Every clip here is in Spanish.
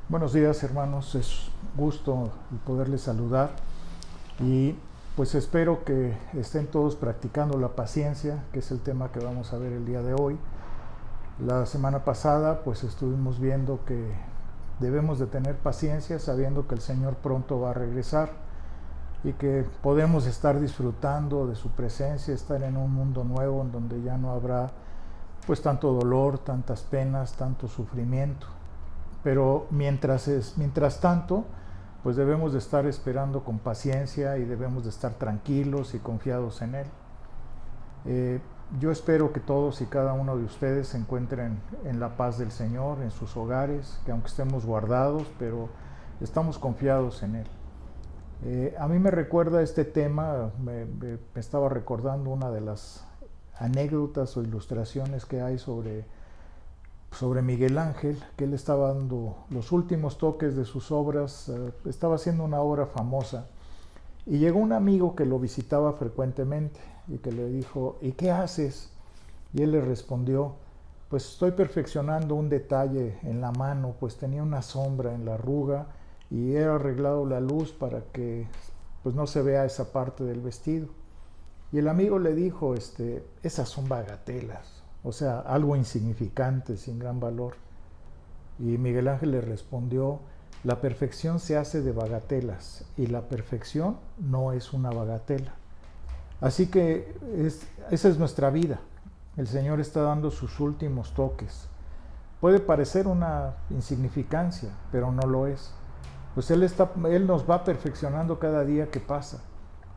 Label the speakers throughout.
Speaker 1: Buenos días, hermanos, es gusto el poderles saludar y pues espero que estén todos practicando la paciencia, que es el tema que vamos a ver el día de hoy. La semana pasada pues estuvimos viendo que debemos de tener paciencia sabiendo que el Señor pronto va a regresar y que podemos estar disfrutando de su presencia, estar en un mundo nuevo en donde ya no habrá pues tanto dolor, tantas penas, tanto sufrimiento. Pero mientras tanto, pues debemos de estar esperando con paciencia y debemos de estar tranquilos y confiados en Él. Eh, yo espero que todos y cada uno de ustedes se encuentren en la paz del Señor, en sus hogares, que aunque estemos guardados, pero estamos confiados en Él. A mí me recuerda este tema, me estaba recordando una de las anécdotas o ilustraciones que hay sobre Miguel Ángel, que él estaba dando los últimos toques de sus obras, estaba haciendo una obra famosa. Y llegó un amigo que lo visitaba frecuentemente y que le dijo, ¿y qué haces? Y él le respondió, pues estoy perfeccionando un detalle en la mano, pues tenía una sombra en la arruga y he arreglado la luz para que pues no se vea esa parte del vestido. Y el amigo le dijo, esas son bagatelas, o sea, algo insignificante, sin gran valor. Y Miguel Ángel le respondió, la perfección se hace de bagatelas y la perfección no es una bagatela. Así que esa es nuestra vida. El Señor está dando sus últimos toques. Puede parecer una insignificancia, pero no lo es. Pues Él nos va perfeccionando cada día que pasa.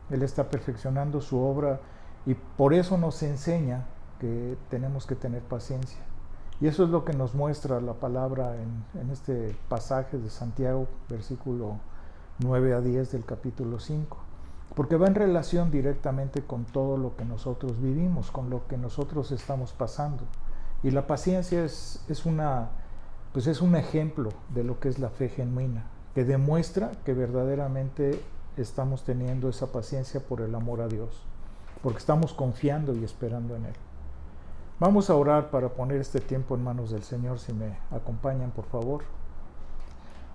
Speaker 1: Él está perfeccionando su obra y por eso nos enseña que tenemos que tener paciencia. Y eso es lo que nos muestra la palabra en este pasaje de Santiago, versículo 9 a 10 del capítulo 5. Porque va en relación directamente con todo lo que nosotros vivimos, con lo que nosotros estamos pasando. Y la paciencia pues es un ejemplo de lo que es la fe genuina, que demuestra que verdaderamente estamos teniendo esa paciencia por el amor a Dios, porque estamos confiando y esperando en Él. Vamos a orar para poner este tiempo en manos del Señor, si me acompañan, por favor.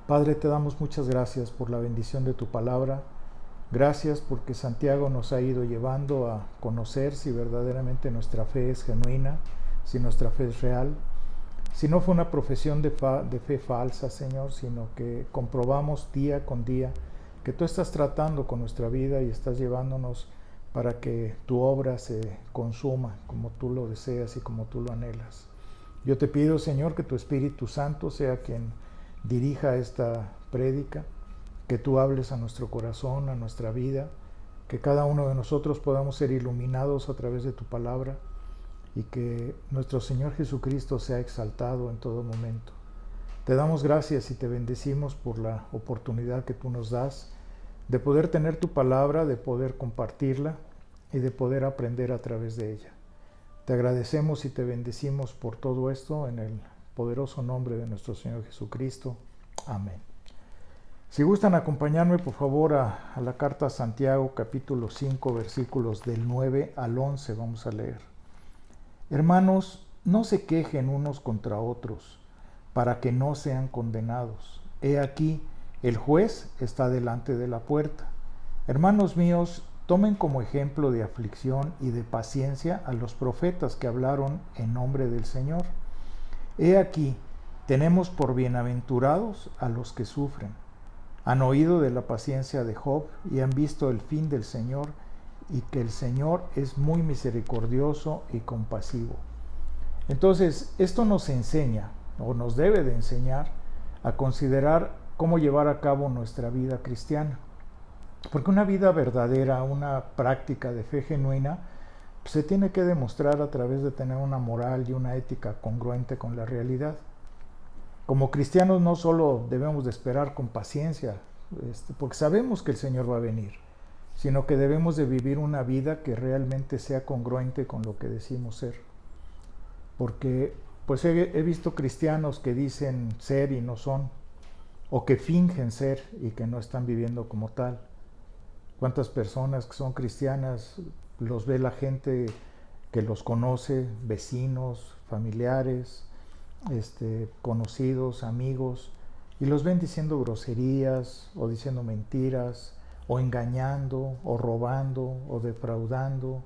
Speaker 1: Padre, te damos muchas gracias por la bendición de tu palabra. Gracias porque Santiago nos ha ido llevando a conocer si verdaderamente nuestra fe es genuina, si nuestra fe es real, si no fue una profesión de fe falsa, Señor, sino que comprobamos día con día que tú estás tratando con nuestra vida y estás llevándonos para que tu obra se consuma como tú lo deseas y como tú lo anhelas. Yo te pido, Señor, que tu Espíritu Santo sea quien dirija esta prédica, que tú hables a nuestro corazón, a nuestra vida, que cada uno de nosotros podamos ser iluminados a través de tu palabra y que nuestro Señor Jesucristo sea exaltado en todo momento. Te damos gracias y te bendecimos por la oportunidad que tú nos das de poder tener tu palabra, de poder compartirla y de poder aprender a través de ella. Te agradecemos y te bendecimos por todo esto en el poderoso nombre de nuestro Señor Jesucristo. Amén. Si gustan acompañarme por favor a la carta a Santiago capítulo 5 versículos del 9 al 11 vamos a leer. Hermanos, no se quejen unos contra otros para que no sean condenados. He aquí, el juez está delante de la puerta. Hermanos míos, tomen como ejemplo de aflicción y de paciencia a los profetas que hablaron en nombre del Señor. He aquí, tenemos por bienaventurados a los que sufren. Han oído de la paciencia de Job y han visto el fin del Señor y que el Señor es muy misericordioso y compasivo. Entonces, esto nos enseña, o nos debe de enseñar, a considerar cómo llevar a cabo nuestra vida cristiana. Porque una vida verdadera, una práctica de fe genuina, se tiene que demostrar a través de tener una moral y una ética congruente con la realidad. Como cristianos no solo debemos de esperar con paciencia, porque sabemos que el Señor va a venir, sino que debemos de vivir una vida que realmente sea congruente con lo que decimos ser. Porque pues he visto cristianos que dicen ser y no son, o que fingen ser y que no están viviendo como tal. ¿Cuántas personas que son cristianas los ve la gente que los conoce, vecinos, familiares, conocidos, amigos, y los ven diciendo groserías o diciendo mentiras o engañando o robando o defraudando,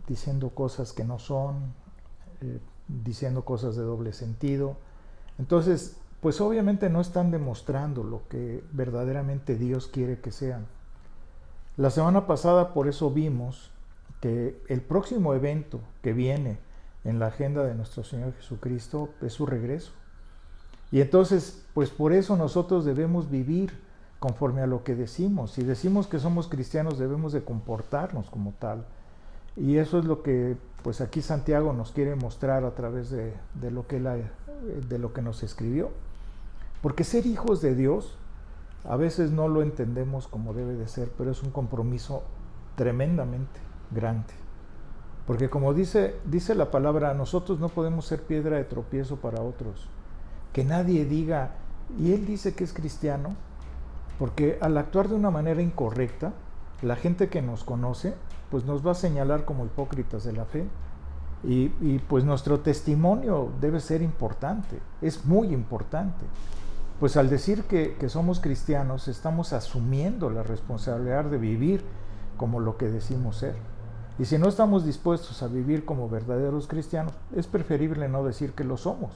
Speaker 1: diciendo cosas que no son, diciendo cosas de doble sentido. Entonces, pues obviamente no están demostrando lo que verdaderamente Dios quiere que sean. La semana pasada por eso vimos que el próximo evento que viene en la agenda de nuestro Señor Jesucristo es su regreso. Y entonces, pues por eso nosotros debemos vivir conforme a lo que decimos. Si decimos que somos cristianos, debemos de comportarnos como tal. Y eso es lo que pues aquí Santiago nos quiere mostrar a través de lo que nos escribió. Porque ser hijos de Dios a veces no lo entendemos como debe de ser, pero es un compromiso tremendamente grande. Porque como dice la palabra, nosotros no podemos ser piedra de tropiezo para otros. Que nadie diga, y él dice que es cristiano, porque al actuar de una manera incorrecta, la gente que nos conoce, pues nos va a señalar como hipócritas de la fe. Y pues nuestro testimonio debe ser importante, es muy importante. Pues al decir que somos cristianos, estamos asumiendo la responsabilidad de vivir como lo que decimos ser. Y si no estamos dispuestos a vivir como verdaderos cristianos, es preferible no decir que lo somos.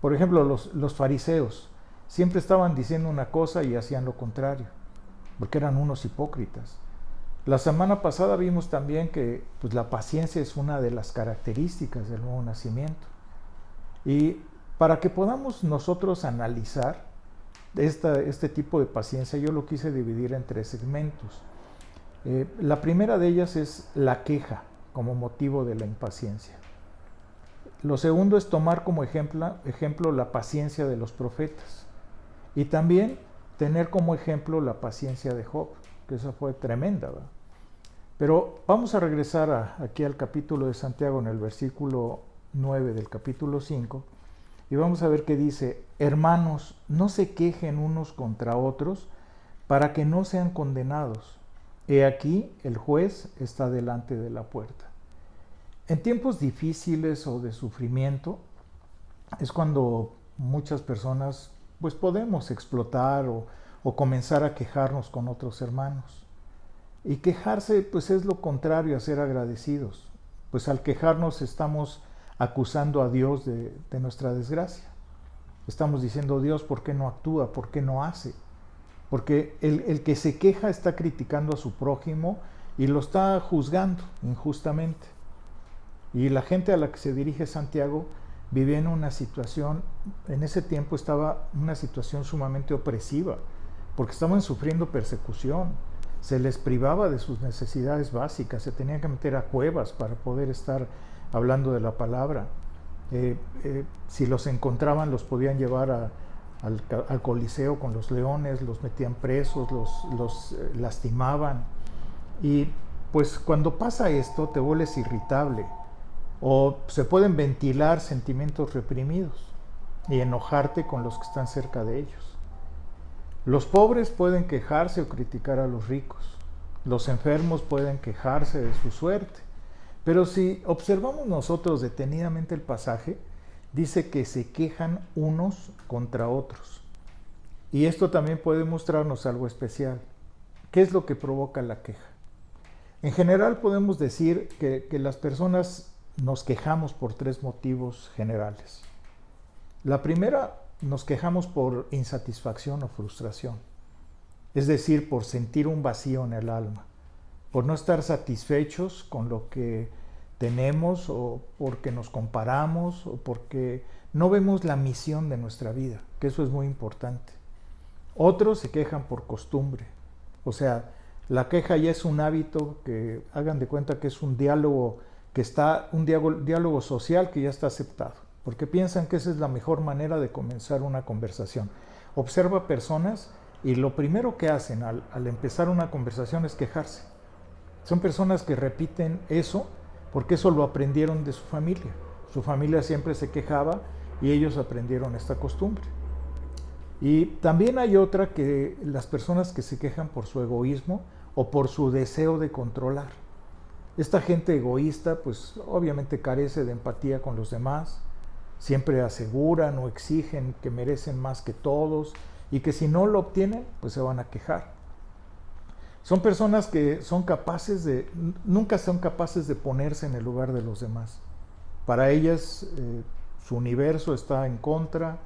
Speaker 1: Por ejemplo, los fariseos siempre estaban diciendo una cosa y hacían lo contrario, porque eran unos hipócritas. La semana pasada vimos también que pues, la paciencia es una de las características del nuevo nacimiento. Y para que podamos nosotros analizar este tipo de paciencia, yo lo quise dividir en 3 segmentos. La primera de ellas es la queja como motivo de la impaciencia. Lo segundo es tomar como ejemplo la paciencia de los profetas. Y también tener como ejemplo la paciencia de Job, que esa fue tremenda, ¿verdad? Pero vamos a regresar aquí al capítulo de Santiago en el versículo 9 del capítulo 5 y vamos a ver que dice: hermanos, no se quejen unos contra otros para que no sean condenados. He aquí, el juez está delante de la puerta. En tiempos difíciles o de sufrimiento es cuando muchas personas pues podemos explotar o comenzar a quejarnos con otros hermanos. Y quejarse pues es lo contrario a ser agradecidos. Pues al quejarnos estamos acusando a Dios de nuestra desgracia. Estamos diciendo: Dios, ¿por qué no actúa? ¿Por qué no hace? Porque el que se queja está criticando a su prójimo y lo está juzgando injustamente. Y la gente a la que se dirige Santiago vivía en una situación, en ese tiempo estaba una situación sumamente opresiva, porque estaban sufriendo persecución, se les privaba de sus necesidades básicas, se tenían que meter a cuevas para poder estar hablando de la palabra. Si los encontraban, los podían llevar al Coliseo con los leones, los metían presos, los lastimaban. Y pues cuando pasa esto te vuelves irritable o se pueden ventilar sentimientos reprimidos y enojarte con los que están cerca de ellos. Los pobres pueden quejarse o criticar a los ricos. Los enfermos pueden quejarse de su suerte. Pero si observamos nosotros detenidamente el pasaje, dice que se quejan unos contra otros. Y esto también puede mostrarnos algo especial. ¿Qué es lo que provoca la queja? En general podemos decir que las personas nos quejamos por 3 motivos generales. La primera, nos quejamos por insatisfacción o frustración. Es decir, por sentir un vacío en el alma, por no estar satisfechos con lo que tenemos o porque nos comparamos o porque no vemos la misión de nuestra vida, que eso es muy importante. Otros se quejan por costumbre, o sea, la queja ya es un hábito que hagan de cuenta que es un diálogo diálogo social que ya está aceptado, porque piensan que esa es la mejor manera de comenzar una conversación. Observa personas y lo primero que hacen al empezar una conversación es quejarse. Son personas que repiten eso porque eso lo aprendieron de su familia. Su familia siempre se quejaba y ellos aprendieron esta costumbre. Y también hay otra, que las personas que se quejan por su egoísmo o por su deseo de controlar. Esta gente egoísta pues obviamente carece de empatía con los demás, siempre aseguran o exigen que merecen más que todos y que si no lo obtienen, pues se van a quejar. Son personas que nunca son capaces de ponerse en el lugar de los demás. Para ellas su universo está en contra,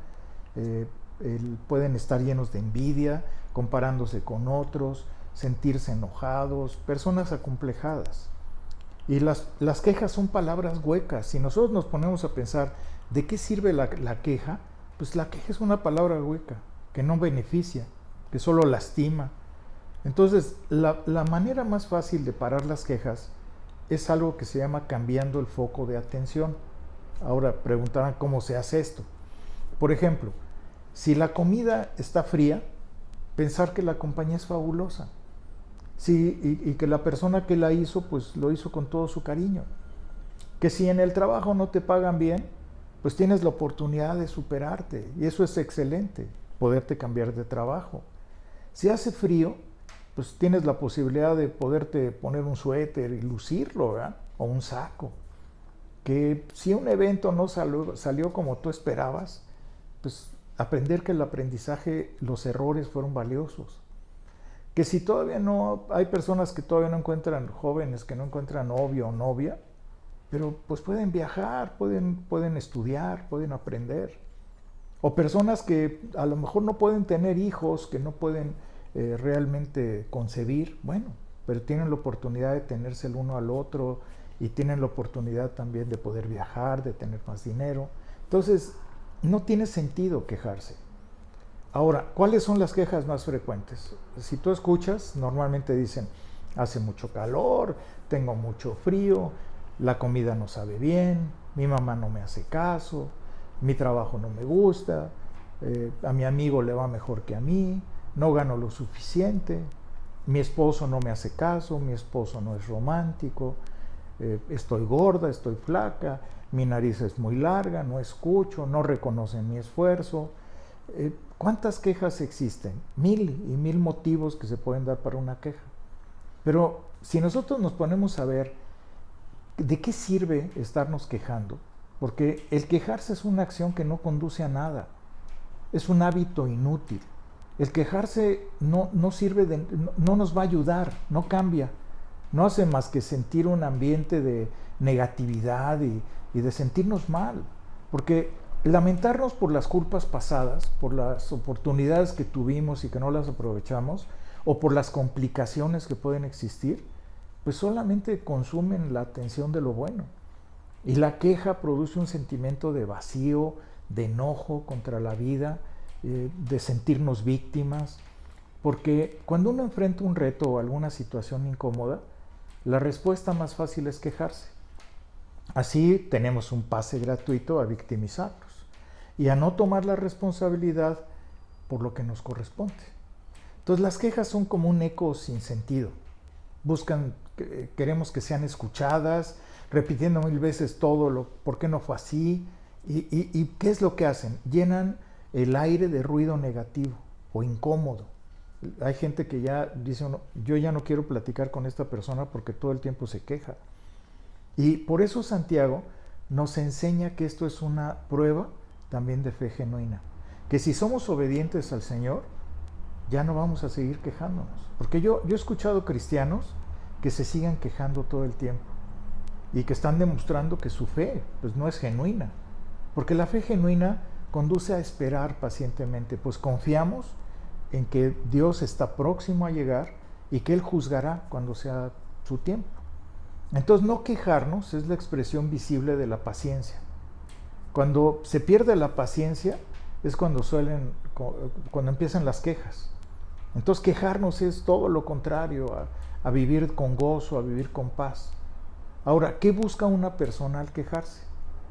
Speaker 1: pueden estar llenos de envidia, comparándose con otros, sentirse enojados, personas acomplejadas. Y las quejas son palabras huecas. Si nosotros nos ponemos a pensar de qué sirve la queja, pues la queja es una palabra hueca, que no beneficia, que solo lastima. Entonces, la manera más fácil de parar las quejas es algo que se llama cambiando el foco de atención. Ahora preguntarán cómo se hace esto. Por ejemplo, si la comida está fría, pensar que la compañía es fabulosa. Y que la persona que la hizo, pues lo hizo con todo su cariño. Que si en el trabajo no te pagan bien, pues tienes la oportunidad de superarte. Y eso es excelente, poderte cambiar de trabajo. Si hace frío, pues tienes la posibilidad de poderte poner un suéter y lucirlo, ¿verdad? O un saco. Que si un evento no salió como tú esperabas, pues aprender que el aprendizaje, los errores fueron valiosos. Que si todavía no, hay personas que todavía no encuentran, jóvenes que no encuentran novio o novia, pero pues pueden viajar, pueden estudiar, pueden aprender. O personas que a lo mejor no pueden tener hijos, que no pueden realmente concebir, bueno, pero tienen la oportunidad de tenerse el uno al otro y tienen la oportunidad también de poder viajar, de tener más dinero. Entonces, no tiene sentido quejarse. Ahora, ¿cuáles son las quejas más frecuentes? Si tú escuchas, normalmente dicen, hace mucho calor, tengo mucho frío, la comida no sabe bien, mi mamá no me hace caso, mi trabajo no me gusta, a mi amigo le va mejor que a mí, no gano lo suficiente, mi esposo no me hace caso, mi esposo no es romántico, estoy gorda, estoy flaca, mi nariz es muy larga, no escucho, no reconocen mi esfuerzo. ¿Cuántas quejas existen? 1000 y 1000 motivos que se pueden dar para una queja. Pero si nosotros nos ponemos a ver de qué sirve estarnos quejando, porque el quejarse es una acción que no conduce a nada, es un hábito inútil. El quejarse no sirve, no nos va a ayudar, no cambia, no hace más que sentir un ambiente de negatividad y de sentirnos mal, porque lamentarnos por las culpas pasadas, por las oportunidades que tuvimos y que no las aprovechamos, o por las complicaciones que pueden existir, pues solamente consumen la atención de lo bueno. Y la queja produce un sentimiento de vacío, de enojo contra la vida, de sentirnos víctimas, porque cuando uno enfrenta un reto o alguna situación incómoda, la respuesta más fácil es quejarse. Así tenemos un pase gratuito a victimizarnos y a no tomar la responsabilidad por lo que nos corresponde. Entonces las quejas son como un eco sin sentido. Queremos que sean escuchadas, repitiendo 1000 veces todo, por qué no fue así, y ¿qué es lo que hacen? Llenan el aire de ruido negativo o incómodo. Hay gente que ya dice, yo ya no quiero platicar con esta persona porque todo el tiempo se queja. Y por eso Santiago nos enseña que esto es una prueba también de fe genuina. Que si somos obedientes al Señor, ya no vamos a seguir quejándonos. Porque yo he escuchado cristianos que se sigan quejando todo el tiempo y que están demostrando que su fe pues no es genuina. Porque la fe genuina conduce a esperar pacientemente, pues confiamos en que Dios está próximo a llegar y que Él juzgará cuando sea su tiempo. Entonces, no quejarnos es la expresión visible de la paciencia. Cuando se pierde la paciencia es cuando empiezan las quejas. Entonces, quejarnos es todo lo contrario a vivir con gozo, a vivir con paz. Ahora, ¿qué busca una persona al quejarse?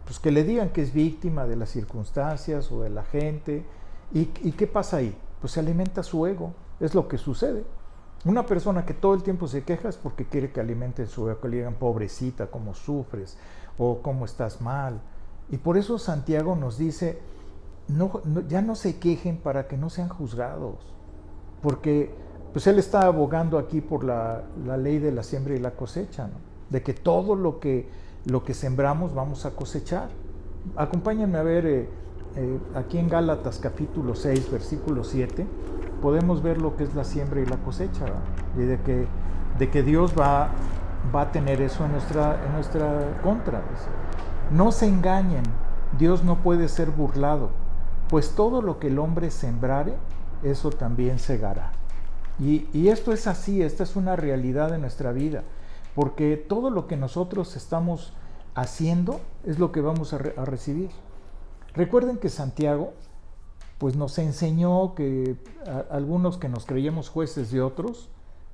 Speaker 1: Pues que le digan que es víctima de las circunstancias o de la gente. ¿Y qué pasa ahí? Pues se alimenta su ego, es lo que sucede. Una persona que todo el tiempo se queja es porque quiere que alimenten su ego, que le digan pobrecita, cómo sufres o cómo estás mal. Y por eso Santiago nos dice, ya no se quejen para que no sean juzgados, porque pues él está abogando aquí por la ley de la siembra y la cosecha, ¿no? De que todo lo que sembramos vamos a cosechar. Acompáñenme a ver aquí en Gálatas capítulo 6, versículo 7, podemos ver lo que es la siembra y la cosecha, ¿verdad? Y de que Dios va a tener eso en nuestra contra. No se engañen, Dios no puede ser burlado, pues todo lo que el hombre sembrare, eso también segará. Y esto es así, esta es una realidad de nuestra vida, porque todo lo que nosotros estamos haciendo es lo que vamos a recibir. Recuerden que Santiago pues nos enseñó que algunos que nos creíamos jueces de otros,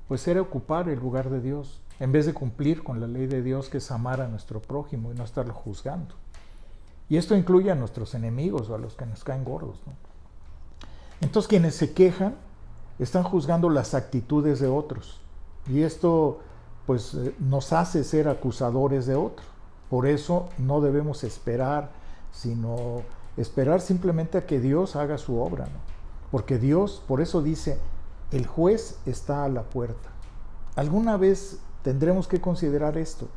Speaker 1: pues era ocupar el lugar de Dios, en vez de cumplir con la ley de Dios, que es amar a nuestro prójimo y no estarlo juzgando. Y esto incluye a nuestros enemigos o a los que nos caen gordos, ¿no? Entonces quienes se quejan están juzgando las actitudes de otros, y esto pues nos hace ser acusadores de otros. Por eso no debemos esperar, sino esperar simplemente a que Dios haga su obra, ¿no? Porque Dios, por eso dice, el juez está a la puerta. Alguna vez tendremos que considerar esto,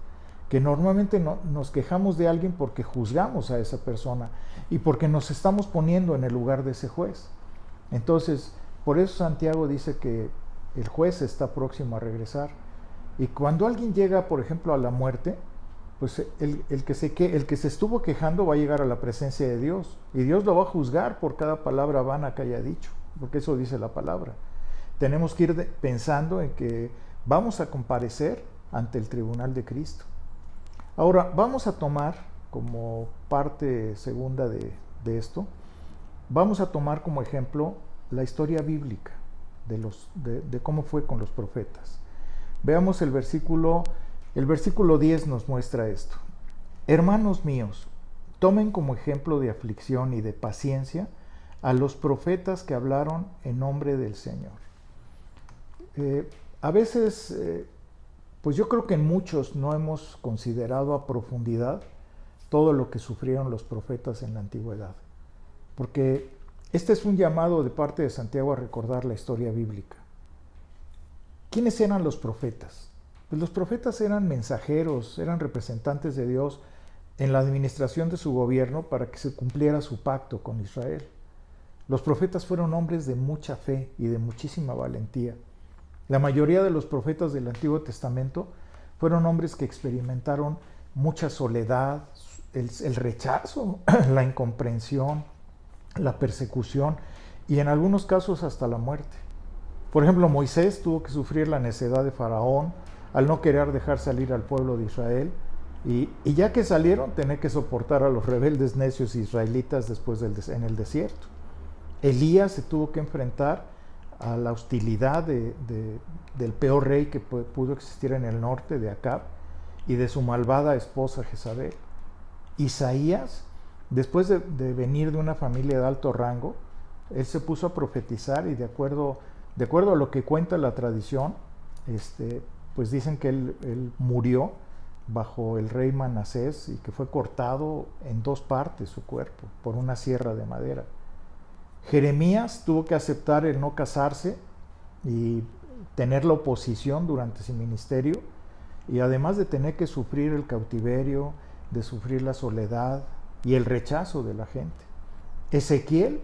Speaker 1: que normalmente nos quejamos de alguien porque juzgamos a esa persona y porque nos estamos poniendo en el lugar de ese juez. Entonces, por eso Santiago dice que el juez está próximo a regresar. Y cuando alguien llega, por ejemplo, a la muerte, pues el que se estuvo quejando va a llegar a la presencia de Dios, y Dios lo va a juzgar por cada palabra vana que haya dicho, porque eso dice la palabra. Tenemos que ir pensando en que vamos a comparecer ante el tribunal de Cristo. Ahora, vamos a tomar como parte segunda de esto, vamos a tomar como ejemplo la historia bíblica de cómo fue con los profetas. Veamos el versículo 10 nos muestra esto. Hermanos míos, tomen como ejemplo de aflicción y de paciencia a los profetas que hablaron en nombre del Señor. A veces, pues yo creo que en muchos no hemos considerado a profundidad todo lo que sufrieron los profetas en la antigüedad, porque este es un llamado de parte de Santiago a recordar la historia bíblica. ¿Quiénes eran los profetas? Pues los profetas eran mensajeros, eran representantes de Dios en la administración de su gobierno para que se cumpliera su pacto con Israel. Los profetas fueron hombres de mucha fe y de muchísima valentía. La mayoría de los profetas del Antiguo Testamento fueron hombres que experimentaron mucha soledad, el rechazo, la incomprensión, la persecución y en algunos casos hasta la muerte. Por ejemplo, Moisés tuvo que sufrir la necedad de Faraón al no querer dejar salir al pueblo de Israel, y ya que salieron, tener que soportar a los rebeldes necios israelitas después en el desierto. Elías se tuvo que enfrentar a la hostilidad del peor rey que pudo existir en el norte, de Acab, y de su malvada esposa Jezabel. Isaías, después de venir de una familia de alto rango, él se puso a profetizar, y de acuerdo a lo que cuenta la tradición, pues dicen que él murió bajo el rey Manasés y que fue cortado en dos partes su cuerpo por una sierra de madera. Jeremías tuvo que aceptar el no casarse y tener la oposición durante su ministerio, y además de tener que sufrir el cautiverio, de sufrir la soledad y el rechazo de la gente. Ezequiel,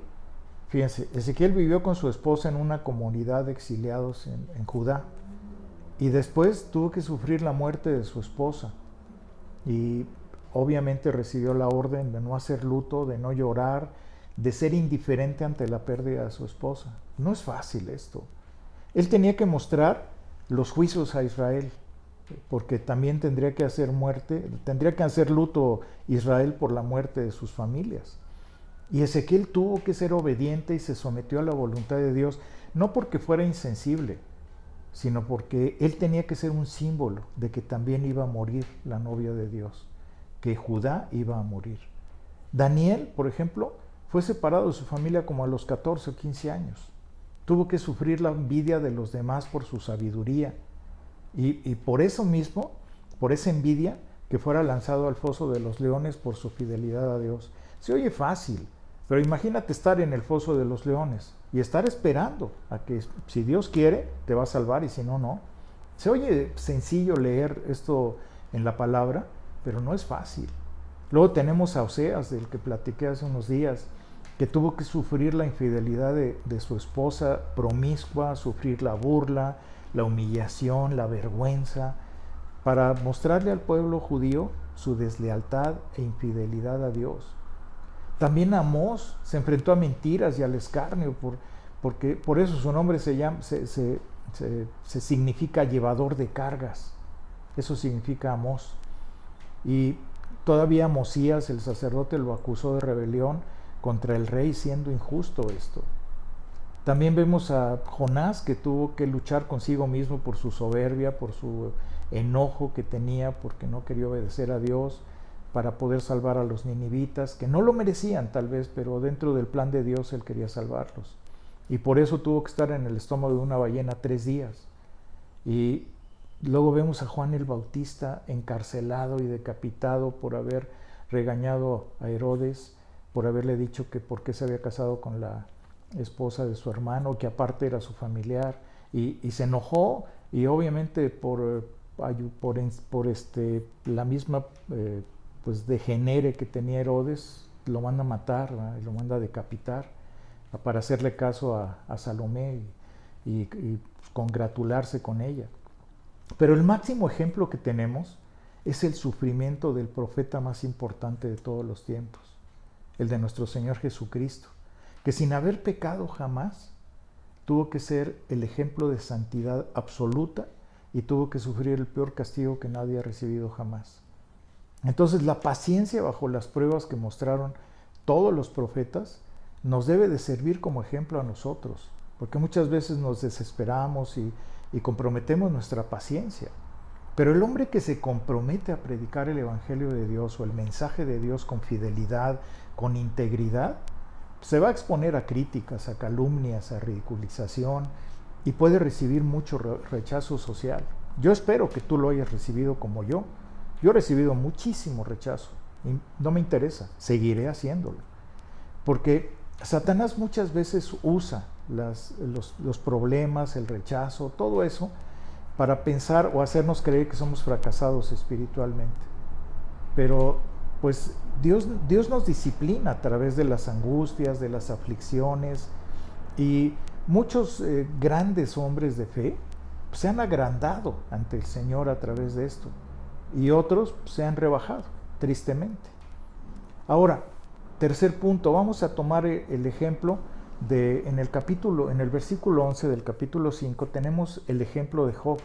Speaker 1: fíjense, Ezequiel vivió con su esposa en una comunidad de exiliados en Judá, y después tuvo que sufrir la muerte de su esposa, y obviamente recibió la orden de no hacer luto, de no llorar, de ser indiferente ante la pérdida de su esposa. No es fácil esto. Él tenía que mostrar los juicios a Israel, porque también tendría que hacer luto Israel por la muerte de sus familias. Y Ezequiel tuvo que ser obediente y se sometió a la voluntad de Dios, no porque fuera insensible, sino porque él tenía que ser un símbolo de que también iba a morir la novia de Dios, que Judá iba a morir. Daniel, por ejemplo, fue separado de su familia como a los 14 o 15 años. Tuvo que sufrir la envidia de los demás por su sabiduría, y por eso mismo, por esa envidia, que fuera lanzado al foso de los leones por su fidelidad a Dios. Se oye fácil, pero imagínate estar en el foso de los leones y estar esperando a que, si Dios quiere, te va a salvar, y si no, no. Se oye sencillo leer esto en la palabra, pero no es fácil. Luego tenemos a Oseas, del que platiqué hace unos días, que tuvo que sufrir la infidelidad de su esposa promiscua, sufrir la burla, la humillación, la vergüenza, para mostrarle al pueblo judío su deslealtad e infidelidad a Dios. También Amós se enfrentó a mentiras y al escarnio, porque por eso su nombre se significa llevador de cargas. Eso significa Amós. Y todavía Amosías, el sacerdote, lo acusó de rebelión contra el rey, siendo injusto esto. También vemos a Jonás, que tuvo que luchar consigo mismo por su soberbia, por su enojo que tenía, porque no quería obedecer a Dios para poder salvar a los ninivitas, que no lo merecían tal vez, pero dentro del plan de Dios él quería salvarlos. Y por eso tuvo que estar en el estómago de una ballena 3 días. Y luego vemos a Juan el Bautista encarcelado y decapitado por haber regañado a Herodes, por haberle dicho que por qué se había casado con la esposa de su hermano, que aparte era su familiar, y se enojó, y obviamente por la misma pues degenere que tenía Herodes, lo manda a matar, ¿verdad? Y lo manda a decapitar para hacerle caso a Salomé y congratularse con ella. Pero el máximo ejemplo que tenemos es el sufrimiento del profeta más importante de todos los tiempos, el de nuestro Señor Jesucristo, que sin haber pecado jamás, tuvo que ser el ejemplo de santidad absoluta y tuvo que sufrir el peor castigo que nadie ha recibido jamás. Entonces, la paciencia bajo las pruebas que mostraron todos los profetas nos debe de servir como ejemplo a nosotros, porque muchas veces nos desesperamos y comprometemos nuestra paciencia. Pero el hombre que se compromete a predicar el Evangelio de Dios o el mensaje de Dios con fidelidad, con integridad, se va a exponer a críticas, a calumnias, a ridiculización y puede recibir mucho rechazo social. Yo espero que tú lo hayas recibido como yo. Yo he recibido muchísimo rechazo y no me interesa, seguiré haciéndolo. Porque Satanás muchas veces usa los problemas, el rechazo, todo eso para pensar o hacernos creer que somos fracasados espiritualmente. Pero pues Dios nos disciplina a través de las angustias, de las aflicciones, y muchos grandes hombres de fe se han agrandado ante el Señor a través de esto, y otros se han rebajado, tristemente. Ahora, tercer punto, vamos a tomar el ejemplo en el versículo 11 del capítulo 5, tenemos el ejemplo de Job.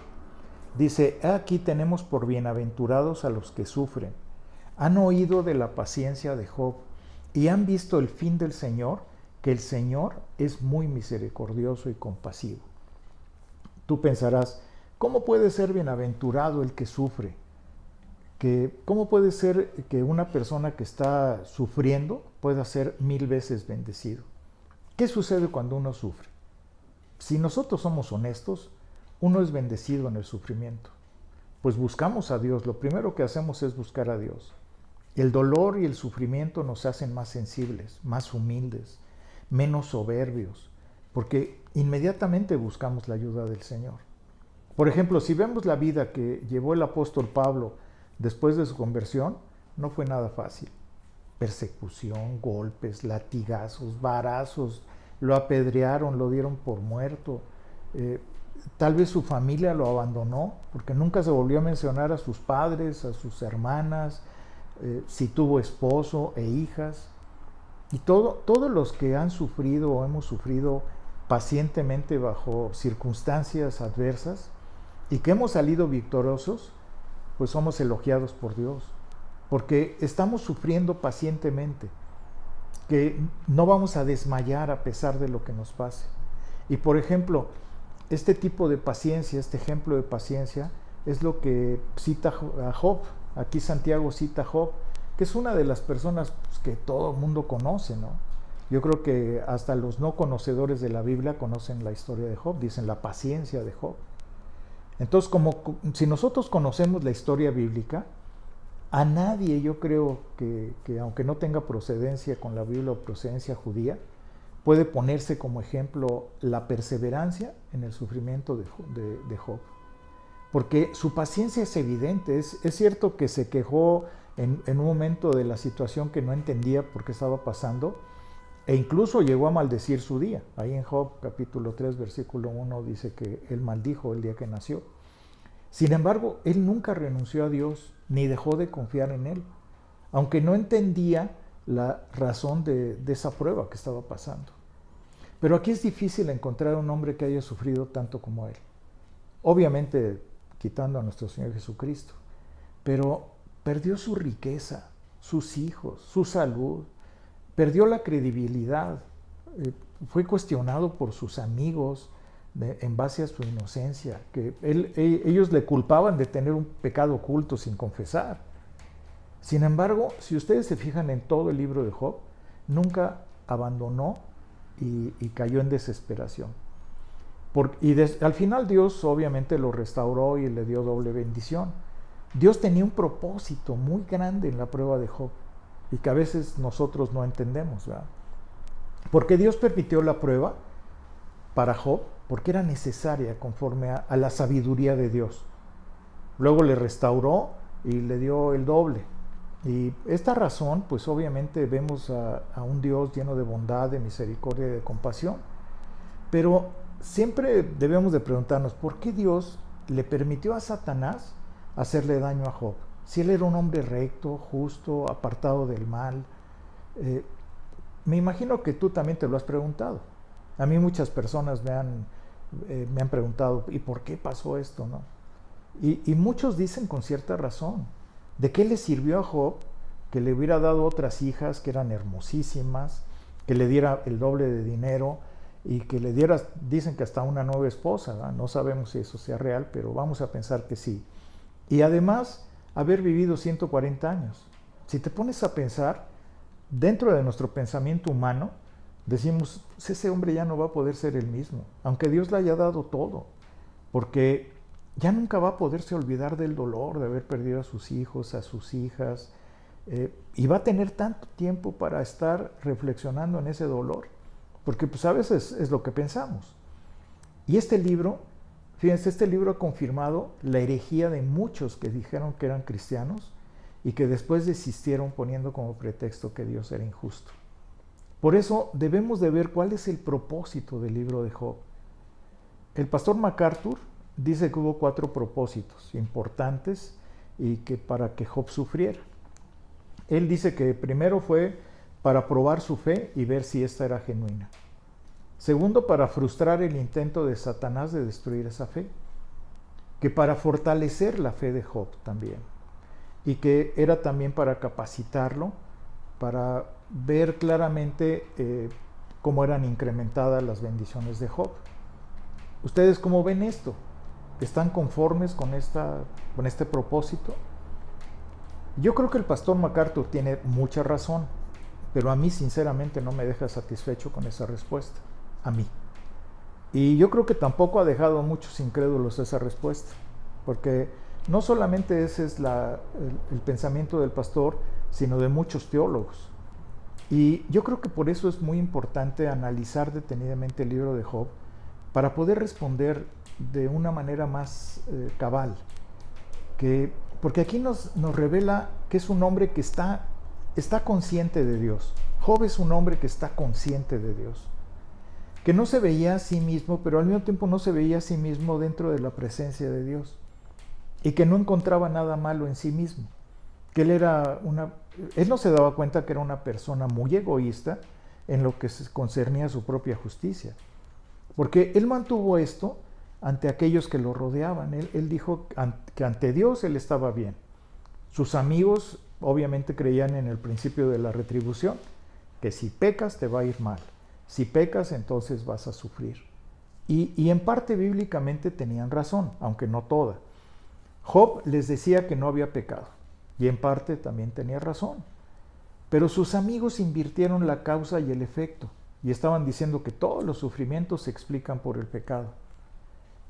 Speaker 1: Dice, aquí tenemos por bienaventurados a los que sufren. Han oído de la paciencia de Job y han visto el fin del Señor, que el Señor es muy misericordioso y compasivo. Tú pensarás, ¿cómo puede ser bienaventurado el que sufre? ¿Cómo puede ser que una persona que está sufriendo pueda ser 1000 veces bendecido? ¿Qué sucede cuando uno sufre? Si nosotros somos honestos, uno es bendecido en el sufrimiento. Pues buscamos a Dios, lo primero que hacemos es buscar a Dios. El dolor y el sufrimiento nos hacen más sensibles, más humildes, menos soberbios, porque inmediatamente buscamos la ayuda del Señor. Por ejemplo, si vemos la vida que llevó el apóstol Pablo después de su conversión, no fue nada fácil. Persecución, golpes, latigazos, varazos, lo apedrearon, lo dieron por muerto. Tal vez su familia lo abandonó, porque nunca se volvió a mencionar a sus padres, a sus hermanas, si tuvo esposo e hijas. Y todos los que han sufrido o hemos sufrido pacientemente bajo circunstancias adversas y que hemos salido victoriosos, pues somos elogiados por Dios, porque estamos sufriendo pacientemente, que no vamos a desmayar a pesar de lo que nos pase. Y por ejemplo, este tipo de paciencia, este ejemplo de paciencia, es lo que cita a Job. Aquí Santiago cita a Job, que es una de las personas que todo el mundo conoce, ¿no? Yo creo que hasta los no conocedores de la Biblia conocen la historia de Job, dicen la paciencia de Job. Entonces, si nosotros conocemos la historia bíblica, a nadie, yo creo que aunque no tenga procedencia con la Biblia o procedencia judía, puede ponerse como ejemplo la perseverancia en el sufrimiento de Job. Porque su paciencia es evidente. Es cierto que se quejó en un momento de la situación que no entendía por qué estaba pasando, e incluso llegó a maldecir su día. Ahí en Job capítulo 3 versículo 1 dice que él maldijo el día que nació. Sin embargo, él nunca renunció a Dios ni dejó de confiar en él, aunque no entendía la razón de esa prueba que estaba pasando. Pero aquí es difícil encontrar un hombre que haya sufrido tanto como él. Obviamente quitando a nuestro Señor Jesucristo, pero perdió su riqueza, sus hijos, su salud, perdió la credibilidad, fue cuestionado por sus amigos en base a su inocencia, que ellos le culpaban de tener un pecado oculto sin confesar. Sin embargo, si ustedes se fijan en todo el libro de Job, nunca abandonó y cayó en desesperación. Al final Dios obviamente lo restauró y le dio doble bendición. Dios tenía un propósito muy grande en la prueba de Job y que a veces nosotros no entendemos, ¿verdad? Porque Dios permitió la prueba para Job porque era necesaria conforme a la sabiduría de Dios. Luego le restauró y le dio el doble. Y esta razón, pues obviamente vemos a un Dios lleno de bondad, de misericordia y de compasión. Pero siempre debemos de preguntarnos, ¿por qué Dios le permitió a Satanás hacerle daño a Job? Si él era un hombre recto, justo, apartado del mal. Me imagino que tú también te lo has preguntado. A mí muchas personas me han preguntado, ¿y por qué pasó esto, no? Y muchos dicen con cierta razón, ¿de qué le sirvió a Job que le hubiera dado otras hijas que eran hermosísimas, que le diera el doble de dinero y que le diera, dicen que hasta una nueva esposa, ¿verdad? No sabemos si eso sea real, pero vamos a pensar que sí. Y además, haber vivido 140 años. Si te pones a pensar, dentro de nuestro pensamiento humano, decimos, ese hombre ya no va a poder ser el mismo, aunque Dios le haya dado todo, porque ya nunca va a poderse olvidar del dolor de haber perdido a sus hijos, a sus hijas, y va a tener tanto tiempo para estar reflexionando en ese dolor, porque pues a veces es lo que pensamos. Y este libro, fíjense, este libro ha confirmado la herejía de muchos que dijeron que eran cristianos y que después desistieron poniendo como pretexto que Dios era injusto. Por eso debemos de ver cuál es el propósito del libro de Job. El pastor MacArthur dice que hubo 4 propósitos importantes y que para que Job sufriera. Él dice que primero fue para probar su fe y ver si esta era genuina. Segundo, para frustrar el intento de Satanás de destruir esa fe. Que para fortalecer la fe de Job también. Y que era también para capacitarlo, para ver claramente cómo eran incrementadas las bendiciones de Job. ¿Ustedes cómo ven esto? ¿Están conformes con este propósito? Yo creo que el pastor MacArthur tiene mucha razón, pero a mí sinceramente no me deja satisfecho con esa respuesta. A mí. Y yo creo que tampoco ha dejado a muchos incrédulos esa respuesta, porque no solamente ese es el pensamiento del pastor, sino de muchos teólogos. Y yo creo que por eso es muy importante analizar detenidamente el libro de Job para poder responder de una manera más cabal. Porque aquí nos revela que es un hombre que está consciente de Dios. Job es un hombre que está consciente de Dios. Que no se veía a sí mismo, pero al mismo tiempo no se veía a sí mismo dentro de la presencia de Dios. Y que no encontraba nada malo en sí mismo. Que él no se daba cuenta que era una persona muy egoísta en lo que se concernía a su propia justicia. Porque él mantuvo esto ante aquellos que lo rodeaban. Él dijo que ante Dios él estaba bien. Sus amigos obviamente creían en el principio de la retribución, que si pecas te va a ir mal. Si pecas, entonces vas a sufrir. Y en parte bíblicamente tenían razón, aunque no toda. Job les decía que no había pecado, y en parte también tenía razón. Pero sus amigos invirtieron la causa y el efecto, y estaban diciendo que todos los sufrimientos se explican por el pecado.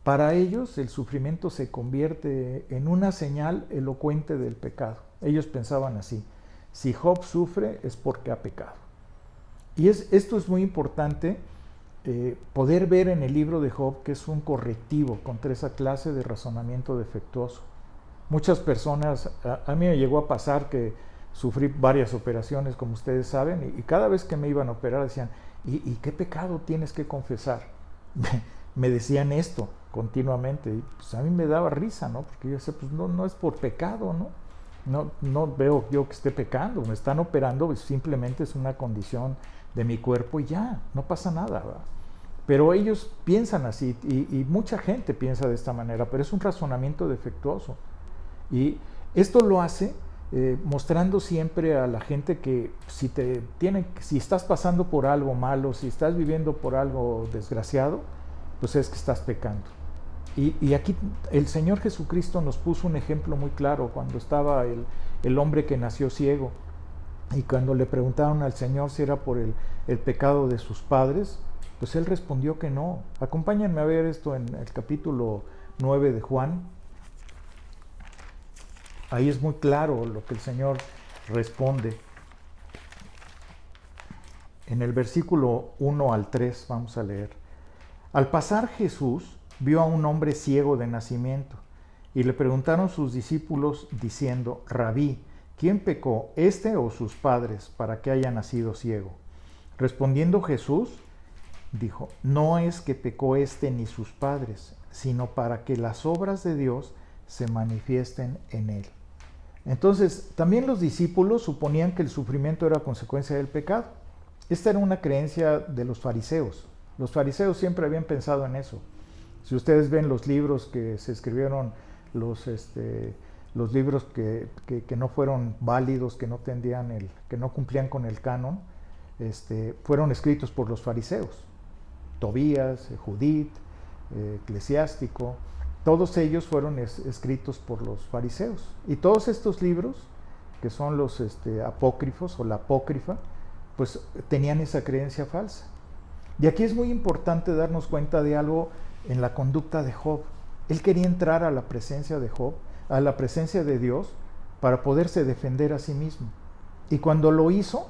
Speaker 1: Para ellos, el sufrimiento se convierte en una señal elocuente del pecado. Ellos pensaban así: si Job sufre es porque ha pecado. Y esto es muy importante poder ver en el libro de Job, que es un correctivo contra esa clase de razonamiento defectuoso. Muchas personas, a mí me llegó a pasar que sufrí varias operaciones, como ustedes saben, y cada vez que me iban a operar decían, ¿y qué pecado tienes que confesar? Me decían esto continuamente, y pues a mí me daba risa, ¿no? Porque yo decía, pues no es por pecado, ¿no? No veo yo que esté pecando, me están operando, pues simplemente es una condición de mi cuerpo y ya, no pasa nada, ¿verdad? Pero ellos piensan así y mucha gente piensa de esta manera, pero es un razonamiento defectuoso. Y esto lo hace mostrando siempre a la gente que si estás pasando por algo malo, si estás viviendo por algo desgraciado, pues es que estás pecando. Y aquí el Señor Jesucristo nos puso un ejemplo muy claro cuando estaba el hombre que nació ciego y cuando le preguntaron al Señor si era por el pecado de sus padres, pues Él respondió que no. Acompáñenme a ver esto en el capítulo 9 de Juan. Ahí es muy claro lo que el Señor responde. En el versículo 1 al 3 vamos a leer. Al pasar Jesús vio a un hombre ciego de nacimiento y le preguntaron sus discípulos diciendo, Rabí, ¿quién pecó, este o sus padres, para que haya nacido ciego? Respondiendo Jesús, dijo, no es que pecó este ni sus padres, sino para que las obras de Dios se manifiesten en él. Entonces, también los discípulos suponían que el sufrimiento era consecuencia del pecado. Esta era una creencia de los fariseos. Los fariseos siempre habían pensado en eso. Si ustedes ven los libros que se escribieron, los libros que no fueron válidos, que no cumplían con el canon, fueron escritos por los fariseos. Tobías, Judith, Eclesiástico, todos ellos fueron escritos por los fariseos. Y todos estos libros, que son los apócrifos o la apócrifa, pues tenían esa creencia falsa. Y aquí es muy importante darnos cuenta de algo en la conducta de Job. Él quería entrar a la presencia de Job, a la presencia de Dios, para poderse defender a sí mismo. Y cuando lo hizo,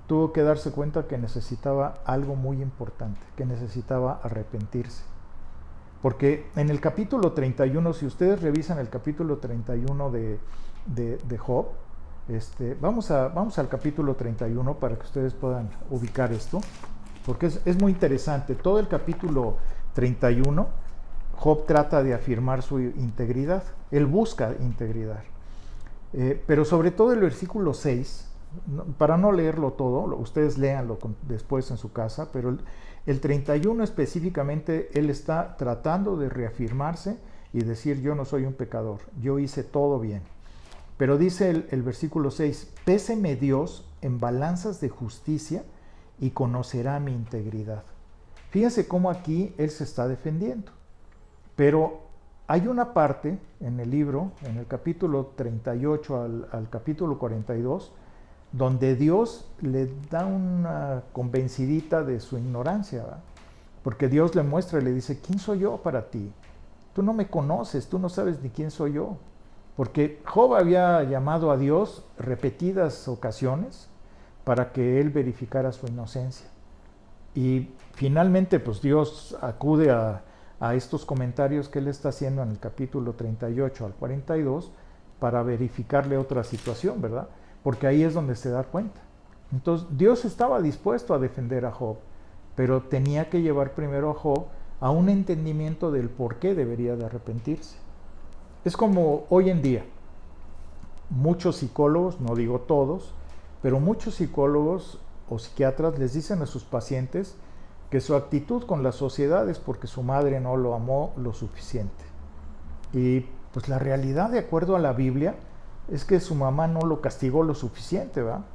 Speaker 1: tuvo que darse cuenta que necesitaba algo muy importante, que necesitaba arrepentirse. Porque en el capítulo 31, si ustedes revisan el capítulo 31 de Job, vamos al capítulo 31 para que ustedes puedan ubicar esto, porque es muy interesante. Todo el capítulo 31, Job trata de afirmar su integridad, él busca integridad. Pero sobre todo el versículo 6, para no leerlo todo, ustedes léanlo después en su casa, pero el 31 específicamente, él está tratando de reafirmarse y decir, yo no soy un pecador, yo hice todo bien. Pero dice el versículo 6, péseme Dios en balanzas de justicia y conocerá mi integridad. Fíjense cómo aquí él se está defendiendo. Pero hay una parte en el libro, en el capítulo 38 al capítulo 42, donde Dios le da una convencidita de su ignorancia, ¿verdad? Porque Dios le muestra y le dice, ¿quién soy yo para ti? Tú no me conoces, tú no sabes ni quién soy yo. Porque Job había llamado a Dios repetidas ocasiones para que él verificara su inocencia. Y finalmente, pues Dios acude a estos comentarios que él está haciendo en el capítulo 38 al 42 para verificarle otra situación, ¿verdad? Porque ahí es donde se da cuenta. Entonces, Dios estaba dispuesto a defender a Job, pero tenía que llevar primero a Job a un entendimiento del por qué debería de arrepentirse. Es como hoy en día, muchos psicólogos, no digo todos, pero muchos psicólogos o psiquiatras les dicen a sus pacientes que su actitud con la sociedad es porque su madre no lo amó lo suficiente. Y pues la realidad, de acuerdo a la Biblia, es que su mamá no lo castigó lo suficiente, ¿verdad?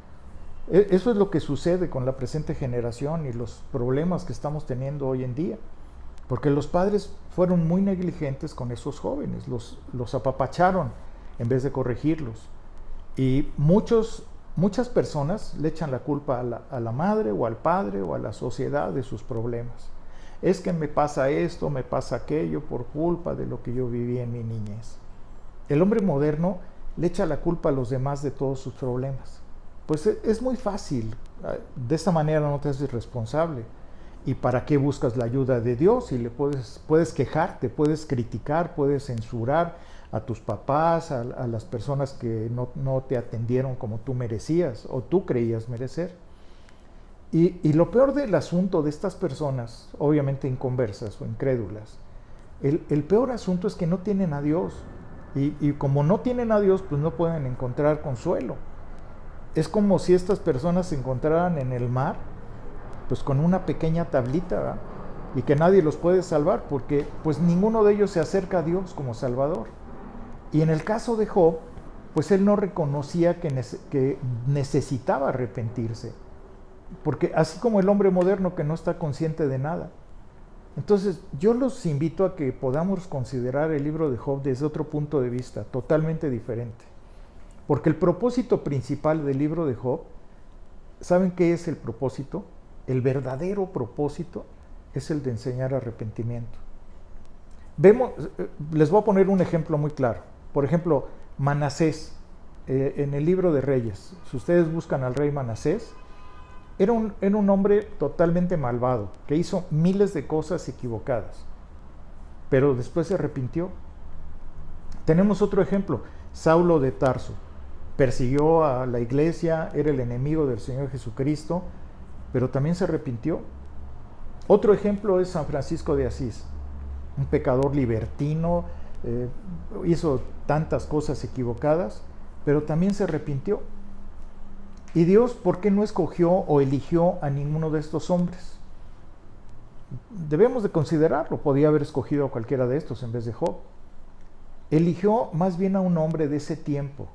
Speaker 1: Eso es lo que sucede con la presente generación y los problemas que estamos teniendo hoy en día. Porque los padres fueron muy negligentes con esos jóvenes, los apapacharon en vez de corregirlos. Y muchas personas le echan la culpa a la madre o al padre o a la sociedad de sus problemas. Es que me pasa esto, me pasa aquello por culpa de lo que yo viví en mi niñez. El hombre moderno le echa la culpa a los demás de todos sus problemas. Pues es muy fácil, de esta manera no te haces responsable. ¿Y para qué buscas la ayuda de Dios? Y le puedes quejarte, puedes criticar, puedes censurar a tus papás, a las personas que no te atendieron como tú merecías o tú creías merecer. Y lo peor del asunto de estas personas, obviamente inconversas o incrédulas, el peor asunto es que no tienen a Dios. Y como no tienen a Dios, pues no pueden encontrar consuelo. Es como si estas personas se encontraran en el mar, pues con una pequeña tablita, ¿verdad? Y que nadie los puede salvar, porque pues ninguno de ellos se acerca a Dios como Salvador. Y en el caso de Job, pues él no reconocía que necesitaba arrepentirse, porque así como el hombre moderno que no está consciente de nada. Entonces yo los invito a que podamos considerar el libro de Job desde otro punto de vista, totalmente diferente. Porque el propósito principal del libro de Job, ¿saben qué es el propósito? El verdadero propósito es el de enseñar arrepentimiento. Les voy a poner un ejemplo muy claro. Por ejemplo, Manasés, en el libro de Reyes. Si ustedes buscan al rey Manasés, era un hombre totalmente malvado, que hizo miles de cosas equivocadas, pero después se arrepintió. Tenemos otro ejemplo, Saulo de Tarso. Persiguió a la iglesia, era el enemigo del Señor Jesucristo, pero también se arrepintió. Otro ejemplo es San Francisco de Asís, un pecador libertino, hizo tantas cosas equivocadas, pero también se arrepintió. ¿Y Dios por qué no escogió o eligió a ninguno de estos hombres? Debemos de considerarlo, podía haber escogido a cualquiera de estos en vez de Job. Eligió más bien a un hombre de ese tiempo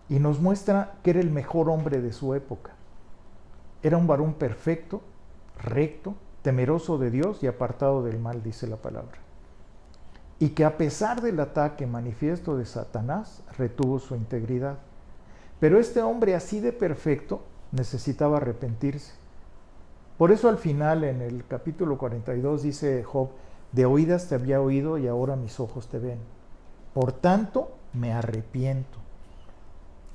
Speaker 1: y nos muestra que era el mejor hombre de su época. Era un varón perfecto, recto, temeroso de Dios y apartado del mal, dice la palabra. Y que a pesar del ataque manifiesto de Satanás, retuvo su integridad. Pero este hombre así de perfecto necesitaba arrepentirse. Por eso al final, en el capítulo 42, dice Job, de oídas te había oído y ahora mis ojos te ven. Por tanto, me arrepiento.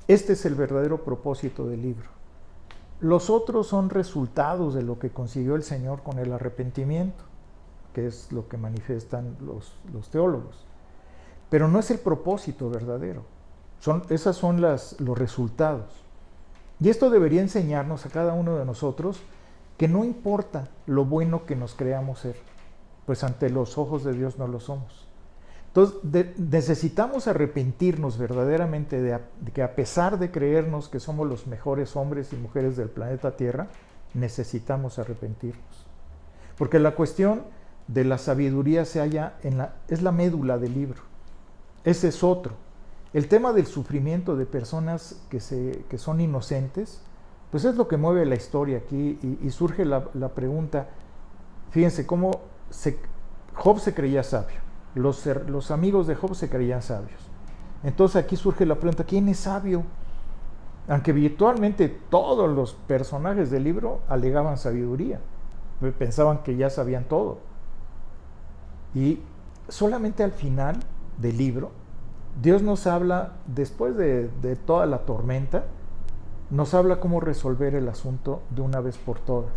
Speaker 1: Este es el verdadero propósito del libro. Los otros son resultados de lo que consiguió el Señor con el arrepentimiento, que es lo que manifiestan los teólogos. Pero no es el propósito verdadero. Esos son los resultados. Y esto debería enseñarnos a cada uno de nosotros que no importa lo bueno que nos creamos ser, pues ante los ojos de Dios no lo somos. Entonces necesitamos arrepentirnos verdaderamente de que a pesar de creernos que somos los mejores hombres y mujeres del planeta Tierra, necesitamos arrepentirnos. Porque la cuestión de la sabiduría es la médula del libro. Ese es otro. El tema del sufrimiento de personas que son inocentes, pues es lo que mueve la historia aquí y surge la pregunta, fíjense cómo Job se creía sabio, los amigos de Job se creían sabios. Entonces aquí surge la pregunta, ¿quién es sabio? Aunque virtualmente todos los personajes del libro alegaban sabiduría, pensaban que ya sabían todo. Y solamente al final del libro, Dios nos habla, después de toda la tormenta, nos habla cómo resolver el asunto de una vez por todas.